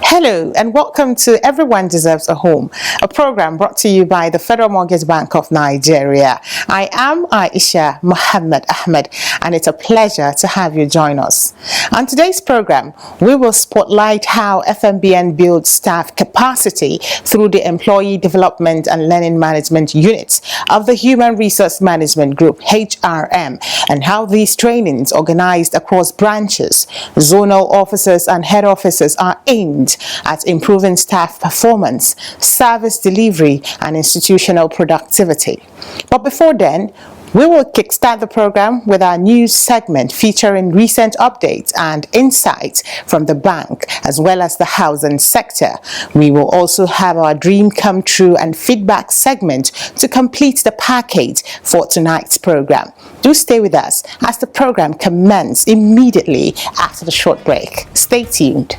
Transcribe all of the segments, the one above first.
Hello and welcome to Everyone Deserves a Home, a program brought to you by the Federal Mortgage Bank of Nigeria. I am Aisha Muhammad Ahmed and it's a pleasure to have you join us. On today's program, we will spotlight how FMBN builds staff capacity through the Employee Development and Learning Management Units of the Human Resource Management Group, HRM, and how these trainings organized across branches, zonal officers and head officers are aimed at improving staff performance, service delivery, and institutional productivity. But before then, we will kickstart the program with our news segment featuring recent updates and insights from the bank as well as the housing sector. We will also have our dream come true and feedback segment to complete the package for tonight's program. Do stay with us as the program commences immediately after the short break. Stay tuned.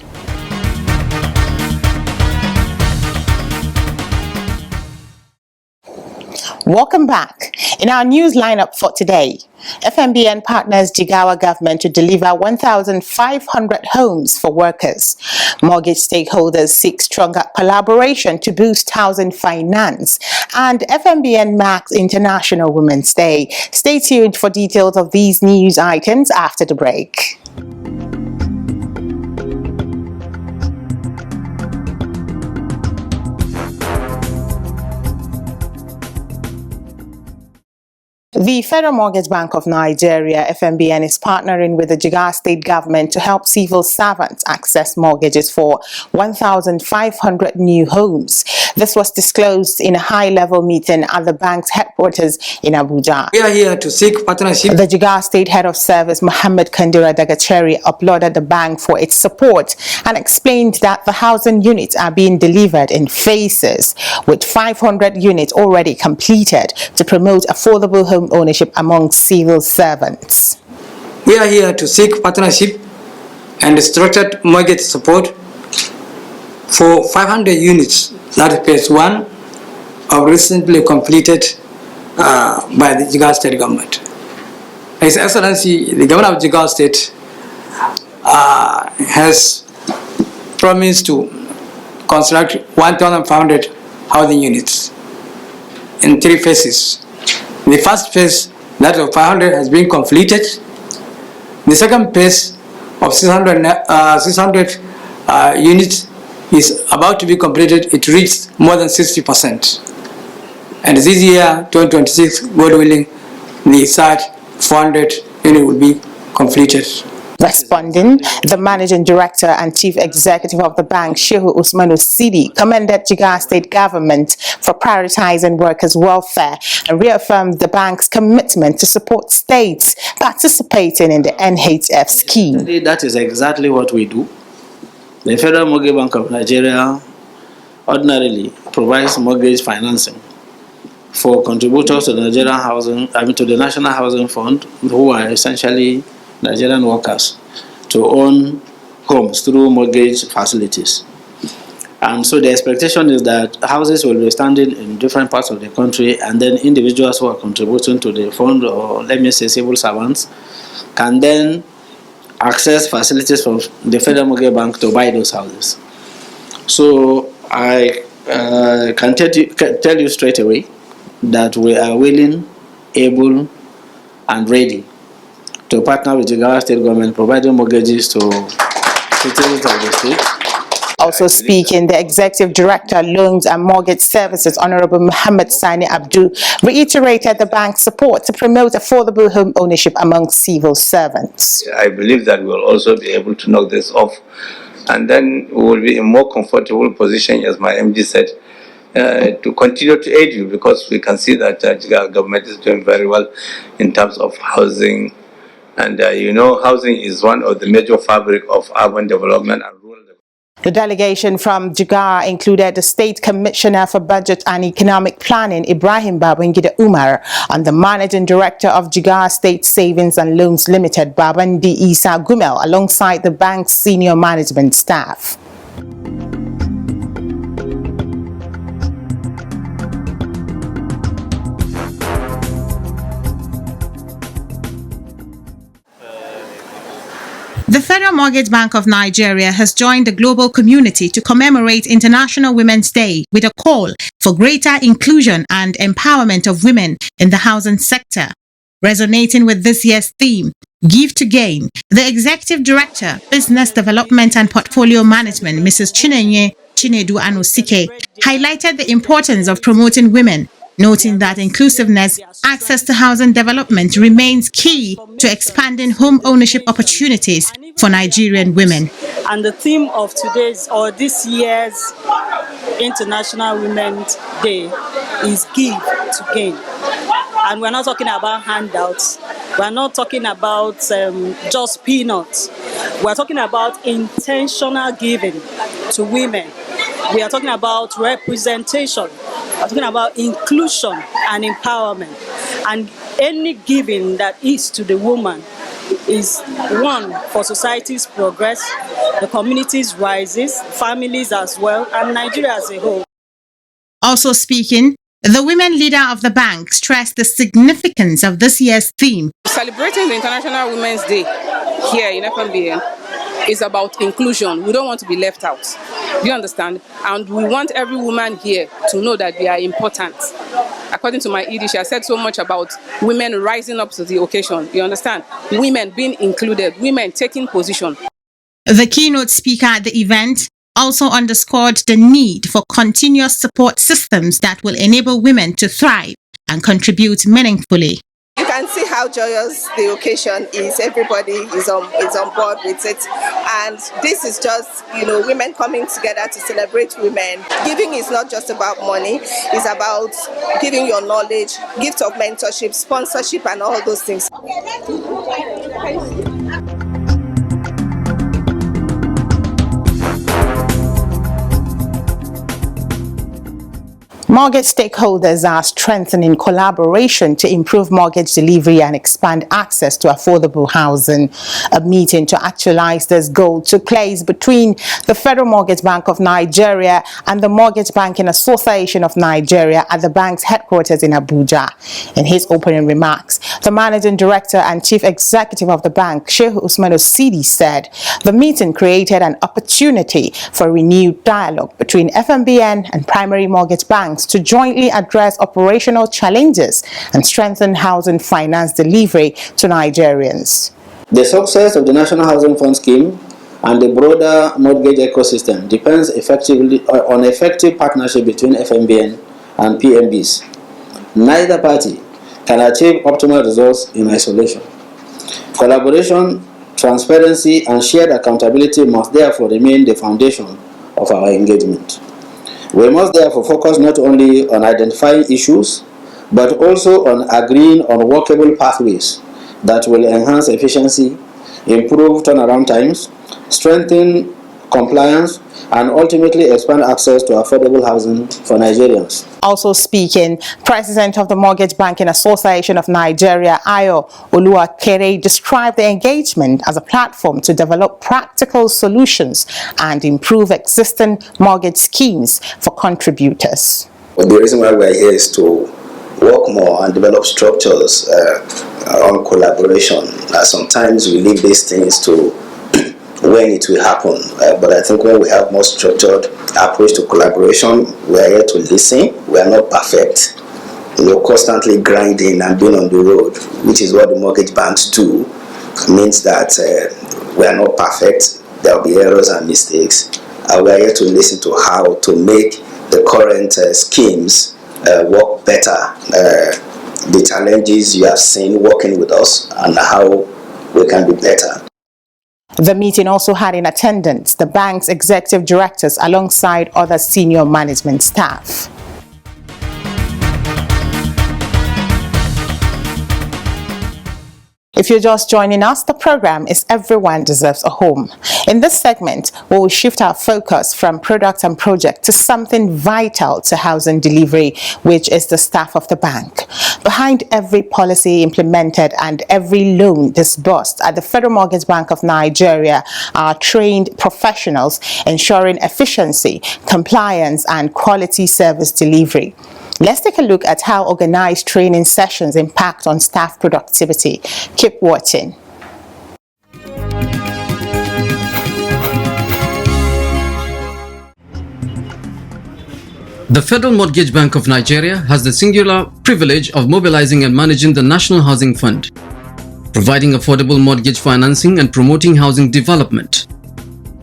Welcome back. In our news lineup for today, FMBN partners Jigawa government to deliver 1,500 homes for workers. Mortgage stakeholders seek stronger collaboration to boost housing finance. And FMBN marks International Women's Day. Stay tuned for details of these news items after the break. The Federal Mortgage Bank of Nigeria, FMBN, is partnering with the Jigawa State government to help civil servants access mortgages for 1,500 new homes. This was disclosed in a high-level meeting at the bank's headquarters in Abuja. We are here to seek partnership. The Jigawa State Head of Service, Mohammed Kandira Dagacheri, applauded the bank for its support and explained that the housing units are being delivered in phases, with 500 units already completed to promote affordable home ownership among civil servants. We are here to seek partnership and structured mortgage support for 500 units, that is phase 1 of recently completed by the Jigawa State government. His Excellency, the Governor of Jigawa State has promised to construct 1,500 housing units in 3 phases. The first phase, that of 500, has been completed. The second phase of 600 units is about to be completed. It reached more than 60%. And this year, 2026, God willing, the third 400 unit will be completed. Responding, the Managing Director and Chief Executive of the bank, Shehu Usman Osidi, commended Jigawa State government for prioritizing workers' welfare and reaffirmed the bank's commitment to support states participating in the NHF scheme. That is exactly what we do. The Federal Mortgage Bank of Nigeria ordinarily provides mortgage financing for contributors to the to the National Housing Fund, who are essentially Nigerian workers, to own homes through mortgage facilities. And so the expectation is that houses will be standing in different parts of the country, and then individuals who are contributing to the fund, or let me say civil servants, can then access facilities from the Federal Mortgage Bank to buy those houses. So I can tell you straight away that we are willing, able, and ready to partner with the Jigawa State government, providing mortgages to citizens of the state. Also speaking, the Executive Director, Loans and Mortgage Services, Honorable Muhammad Sani Abdu, reiterated the bank's support to promote affordable home ownership among civil servants. I believe that we will also be able to knock this off, and then we will be in a more comfortable position, as my MD said, to continue to aid you, because we can see that the government is doing very well in terms of housing. And housing is one of the major fabric of urban development and rural development. The delegation from Jigawa included the State Commissioner for Budget and Economic Planning, Ibrahim Babangida Umar, and the Managing Director of Jigawa State Savings and Loans Limited, Babandi Isa Gumel, alongside the bank's senior management staff. The Federal Mortgage Bank of Nigeria has joined the global community to commemorate International Women's Day with a call for greater inclusion and empowerment of women in the housing sector. Resonating with this year's theme, Give to Gain, the Executive Director, Business Development and Portfolio Management, Mrs. Chinenye Chinedu Anosike, highlighted the importance of promoting women, noting that inclusiveness, access to housing development remains key to expanding home ownership opportunities for Nigerian women. And the theme of today's or this year's International Women's Day is Give to Gain. And we're not talking about handouts. We're not talking about just peanuts. We're talking about intentional giving to women. We are talking about representation. We're talking about inclusion and empowerment. And any giving that is to the woman is one for society's progress, the community's rises, families as well, and Nigeria as a whole. Also speaking, the women leader of the bank stressed the significance of this year's theme. Celebrating the International Women's Day here in FMBN is about inclusion. We don't want to be left out. Do you understand? And we want every woman here to know that they are important. According to my ED, she has said so much about women rising up to the occasion. You understand? Women being included, women taking position. The keynote speaker at the event also underscored the need for continuous support systems that will enable women to thrive and contribute meaningfully. You can see how joyous the occasion is. Everybody is on board with it, and this is just women coming together to celebrate women. Giving is not just about money; it's about giving your knowledge, gift of mentorship, sponsorship, and all those things. Mortgage stakeholders are strengthening collaboration to improve mortgage delivery and expand access to affordable housing. A meeting to actualize this goal took place between the Federal Mortgage Bank of Nigeria and the Mortgage Banking Association of Nigeria at the bank's headquarters in Abuja. In his opening remarks, the Managing Director and Chief Executive of the bank, Sheikh Usman Osidi, said the meeting created an opportunity for renewed dialogue between FMBN and primary mortgage banks to jointly address operational challenges and strengthen housing finance delivery to Nigerians. The success of the National Housing Fund scheme and the broader mortgage ecosystem depends on effective partnership between FMBN and PMBs. Neither party can achieve optimal results in isolation. Collaboration, transparency, and shared accountability must therefore remain the foundation of our engagement. We must therefore focus not only on identifying issues, but also on agreeing on workable pathways that will enhance efficiency, improve turnaround times, strengthen compliance, and ultimately expand access to affordable housing for Nigerians. Also speaking, President of the Mortgage Banking Association of Nigeria, Ayo Oluwakere, described the engagement as a platform to develop practical solutions and improve existing mortgage schemes for contributors. Well, the reason why we are here is to work more and develop structures on collaboration. Sometimes we leave these things to when it will happen, but I think when we have more structured approach to collaboration, we are here to listen. We are not perfect, constantly grinding and being on the road, which is what the mortgage banks do. Means that we are not perfect. There will be errors and mistakes. We are here to listen to how to make the current schemes work better. The challenges you have seen working with us and how we can do better. The meeting also had in attendance the bank's executive directors alongside other senior management staff. If you're just joining us, the program is Everyone Deserves a Home. In this segment, we will shift our focus from product and project to something vital to housing delivery, which is the staff of the bank. Behind every policy implemented and every loan disbursed at the Federal Mortgage Bank of Nigeria are trained professionals ensuring efficiency, compliance, and quality service delivery. Let's take a look at how organized training sessions impact on staff productivity. Keep watching. The Federal Mortgage Bank of Nigeria has the singular privilege of mobilizing and managing the National Housing Fund, providing affordable mortgage financing and promoting housing development.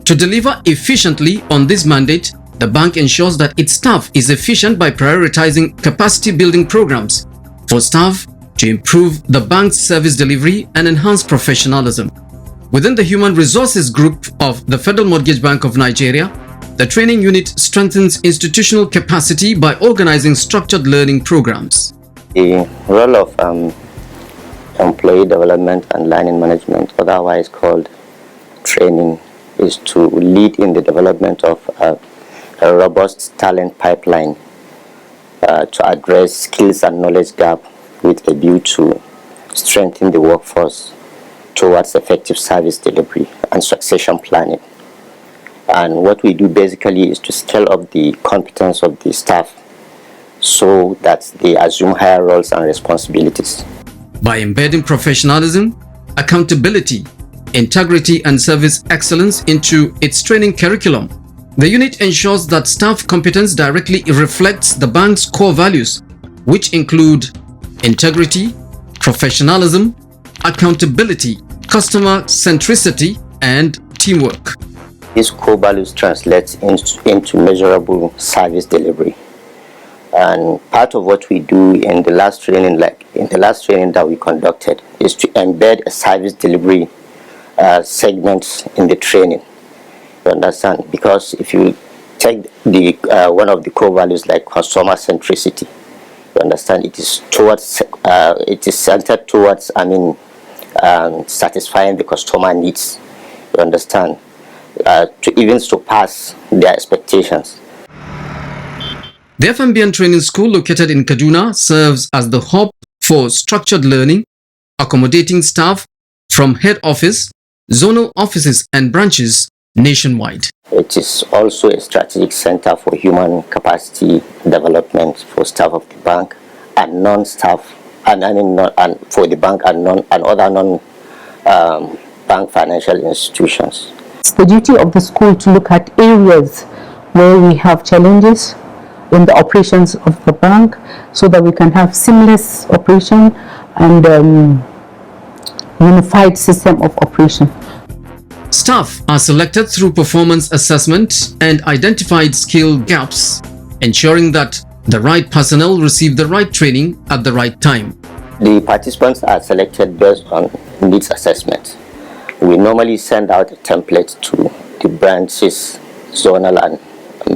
To deliver efficiently on this mandate, the bank ensures that its staff is efficient by prioritizing capacity building programs for staff to improve the bank's service delivery and enhance professionalism. Within the Human Resources Group of the Federal Mortgage Bank of Nigeria, the training unit strengthens institutional capacity by organizing structured learning programs. The role of employee development and learning management, otherwise called training, is to lead in the development of a robust talent pipeline to address skills and knowledge gap with a view to strengthen the workforce towards effective service delivery and succession planning. And what we do basically is to scale up the competence of the staff so that they assume higher roles and responsibilities. By embedding professionalism, accountability, integrity and service excellence into its training curriculum, the unit ensures that staff competence directly reflects the bank's core values, which include integrity, professionalism, accountability, customer centricity, and teamwork. These core values translate into measurable service delivery. And part of what we do in the last training, that we conducted, is to embed a service delivery segment in the training. You understand? Because if you take the one of the core values like customer centricity, you understand, it is centered towards satisfying the customer needs. You understand? To even surpass their expectations. The FMBN Training School located in Kaduna serves as the hub for structured learning, accommodating staff from head office, zonal offices and branches nationwide. It is also a strategic center for human capacity development for staff of the bank and non-staff, and for the bank and other non-bank financial institutions. It's the duty of the school to look at areas where we have challenges in the operations of the bank so that we can have seamless operation and unified system of operation. Staff are selected through performance assessment and identified skill gaps, ensuring that the right personnel receive the right training at the right time. The participants are selected based on needs assessment. We normally send out a template to the branches, zonal and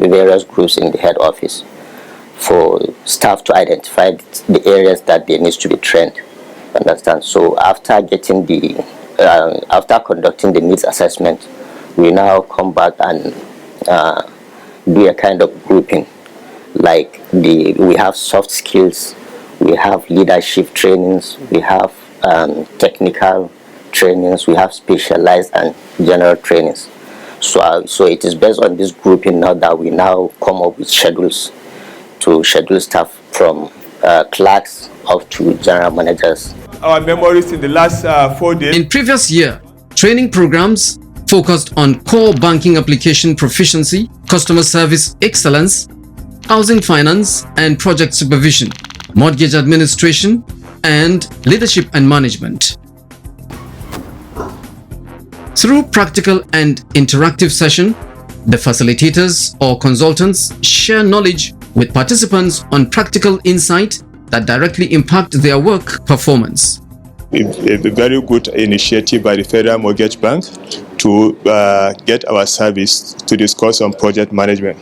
the various groups in the head office for staff to identify the areas that they need to be trained. Understand? So after getting after conducting the needs assessment, we now come back and do a kind of grouping. Like we have soft skills, we have leadership trainings, we have technical trainings, we have specialized and general trainings. So it is based on this grouping now that we now come up with schedules to schedule staff from clerks up to general managers. Our memories in the last 4 days. In previous year, training programs focused on core banking application proficiency, customer service excellence, housing finance and project supervision, mortgage administration, and leadership and management. Through practical and interactive session, the facilitators or consultants share knowledge with participants on practical insight that directly impact their work performance. It's a very good initiative by the Federal Mortgage Bank to get our service to discuss on project management.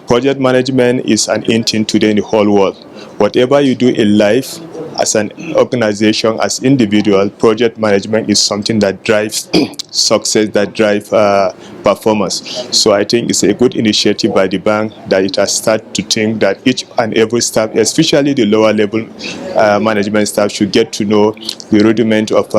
Project management is an in thing today in the whole world. Whatever you do in life, as an organization, as individual, project management is something that drives success, that drives performance. So I think it's a good initiative by the bank that it has started to think that each and every staff, especially the lower level management staff, should get to know the rudiment of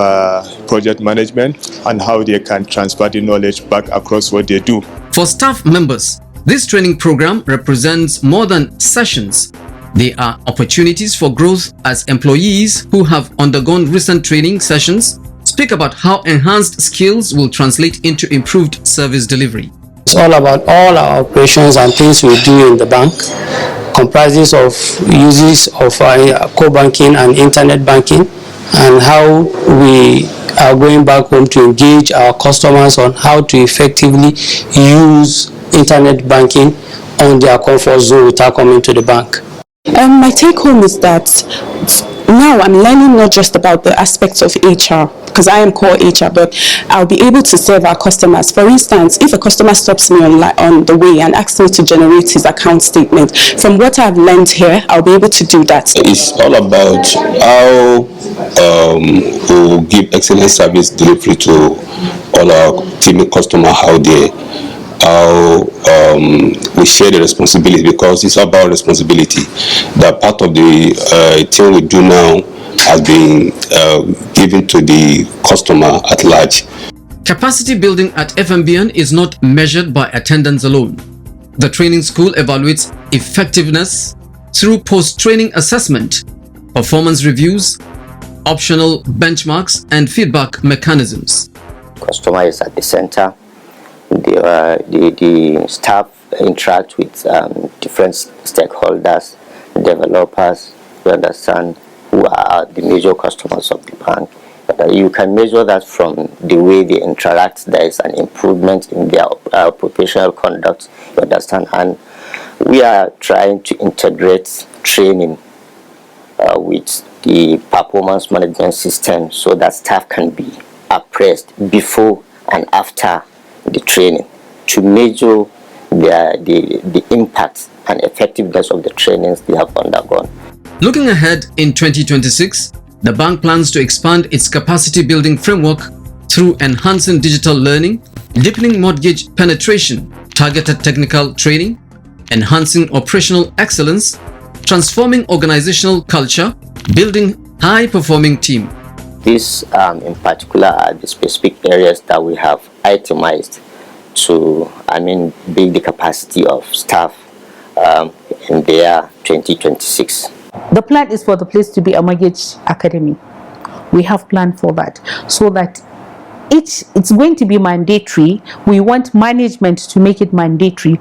project management and how they can transfer the knowledge back across what they do. For staff members, this training program represents more than sessions. They are opportunities for growth as employees who have undergone recent training sessions speak about how enhanced skills will translate into improved service delivery. It's all about all our operations and things we do in the bank. comprises of uses of core banking and internet banking, and how we are going back home to engage our customers on how to effectively use internet banking on their comfort zone without coming to the bank. My take home is that now I'm learning not just about the aspects of HR, because I am core HR, but I'll be able to serve our customers. For instance, if a customer stops me on the way and asks me to generate his account statement, from what I've learned here, I'll be able to do that. It's all about how we give excellent service delivery to all our team customers, how we share the responsibility, because it's about responsibility. That part of the thing we do now has been given to the customer at large. Capacity building at FMBN is not measured by attendance alone. The training school evaluates effectiveness through post-training assessment, performance reviews, optional benchmarks, and feedback mechanisms. Customer is at the center. The staff interact with different stakeholders, developers, to understand who are the major customers of the bank. You can measure that from the way they interact. There is an improvement in their professional conduct, you understand, and we are trying to integrate training with the performance management system so that staff can be appraised before and after the training to measure the impact and effectiveness of the trainings they have undergone. Looking ahead in 2026, the bank plans to expand its capacity building framework through enhancing digital learning, deepening mortgage penetration, targeted technical training, enhancing operational excellence, transforming organizational culture, building high-performing team. These in particular are the specific areas that we have itemized to build the capacity of staff in the year 2026. The plan is for the place to be a mortgage academy. We have planned for that, so that it's going to be mandatory. We want management to make it mandatory,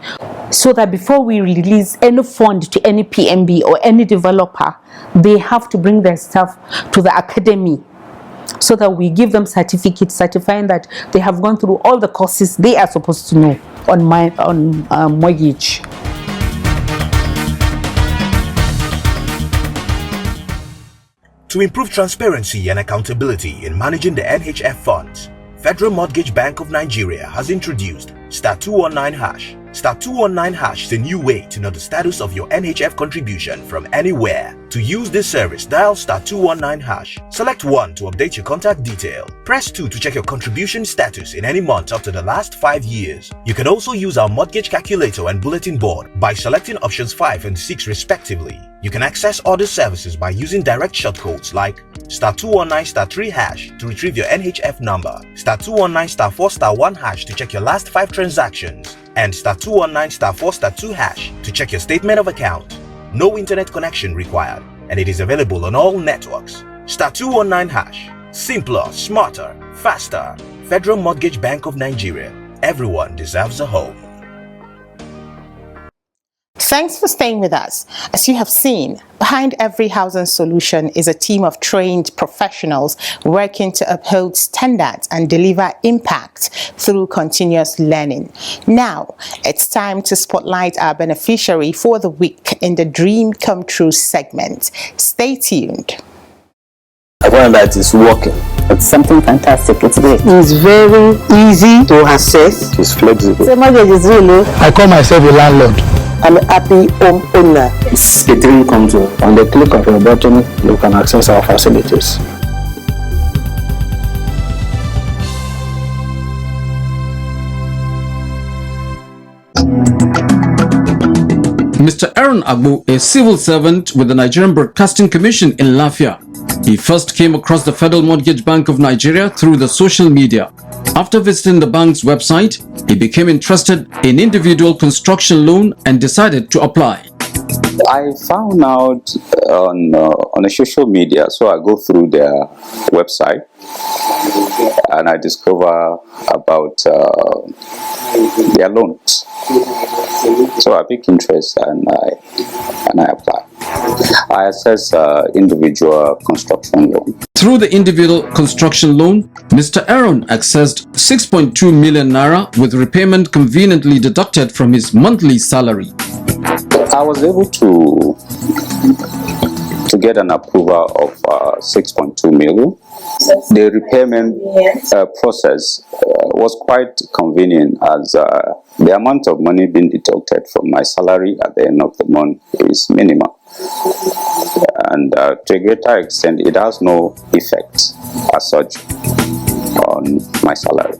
so that before we release any fund to any PMB or any developer, they have to bring their staff to the academy, so that we give them certificates certifying that they have gone through all the courses they are supposed to know on mortgage. To improve transparency and accountability in managing the NHF funds, Federal Mortgage Bank of Nigeria has introduced *219#. *219# is a new way to know the status of your NHF contribution from anywhere. To use this service, dial *219#. Select 1 to update your contact detail. Press 2 to check your contribution status in any month up to the last 5 years. You can also use our mortgage calculator and bulletin board by selecting options 5 and 6 respectively. You can access other services by using direct shortcodes like *219*3# to retrieve your NHF number, *219*4*1# to check your last 5 transactions, and *219*4*2# to check your statement of account. No internet connection required, and it is available on all networks. *219#. Simpler, smarter, faster. Federal Mortgage Bank of Nigeria. Everyone deserves a home. Thanks for staying with us. As you have seen, behind every housing solution is a team of trained professionals working to uphold standards and deliver impact through continuous learning. Now, it's time to spotlight our beneficiary for the week in the Dream Come True segment. Stay tuned. I find that it's working. It's something fantastic. It's great. It's very easy to access. It's flexible. The mortgage is really. I call myself a landlord. I'm a happy home owner. It's a dream come true. On the click of a button, you can access our facilities. Mr. Aaron Agbo, a civil servant with the Nigerian Broadcasting Commission in Lafia. He first came across the Federal Mortgage Bank of Nigeria through the social media. After visiting the bank's website, he became interested in individual construction loan and decided to apply. I found out on a social media, so I go through their website and I discover about their loans. So I pick interest and I apply. I access individual construction loan. Through the individual construction loan, Mr. Aaron accessed 6.2 million naira with repayment conveniently deducted from his monthly salary. I was able to get an approval of 6.2 million. The repayment process was quite convenient, as the amount of money being deducted from my salary at the end of the month is minimal. And to a greater extent, it has no effect as such on my salary.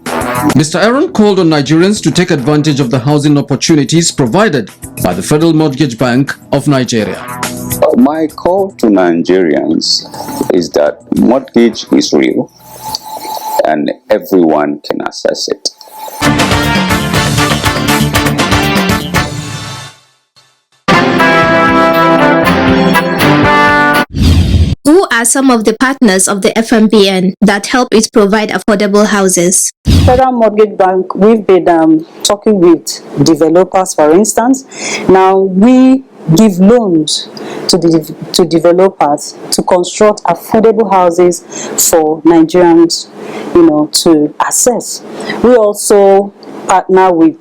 Mr. Aaron called on Nigerians to take advantage of the housing opportunities provided by the Federal Mortgage Bank of Nigeria. My call to Nigerians is that mortgage is real and everyone can access it. Who are some of the partners of the FMBN that help it provide affordable houses? Federal Mortgage Bank, we've been talking with developers, for instance. Now we give loans to developers to construct affordable houses for Nigerians, to access. We also partner with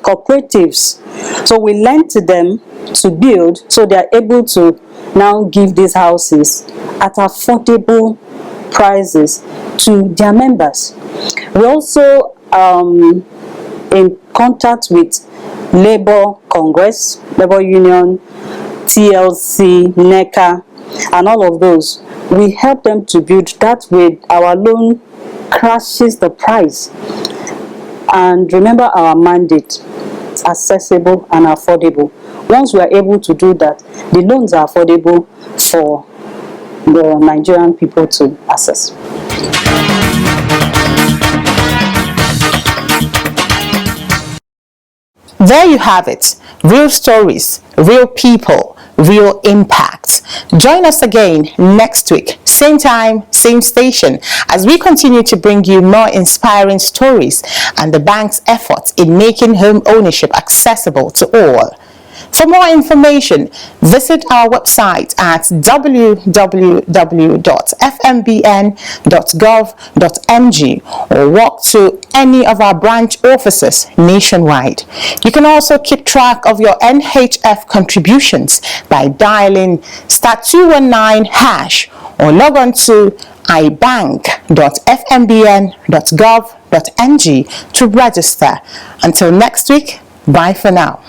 cooperatives, so we lend to them to build, so they are able to now give these houses at affordable prices to their members. We also in contact with Labour Congress, Labour Union, TLC, NECA, and all of those. We help them to build. That way our loan crashes the price. And remember our mandate: it's accessible and affordable. Once we are able to do that, the loans are affordable for the Nigerian people to access. There you have it. Real stories, real people, real impact. Join us again next week, same time, same station, as we continue to bring you more inspiring stories and the bank's efforts in making home ownership accessible to all. For more information, visit our website at www.fmbn.gov.ng or walk to any of our branch offices nationwide. You can also keep track of your NHF contributions by dialing *219# or log on to ibank.fmbn.gov.ng to register. Until next week, bye for now.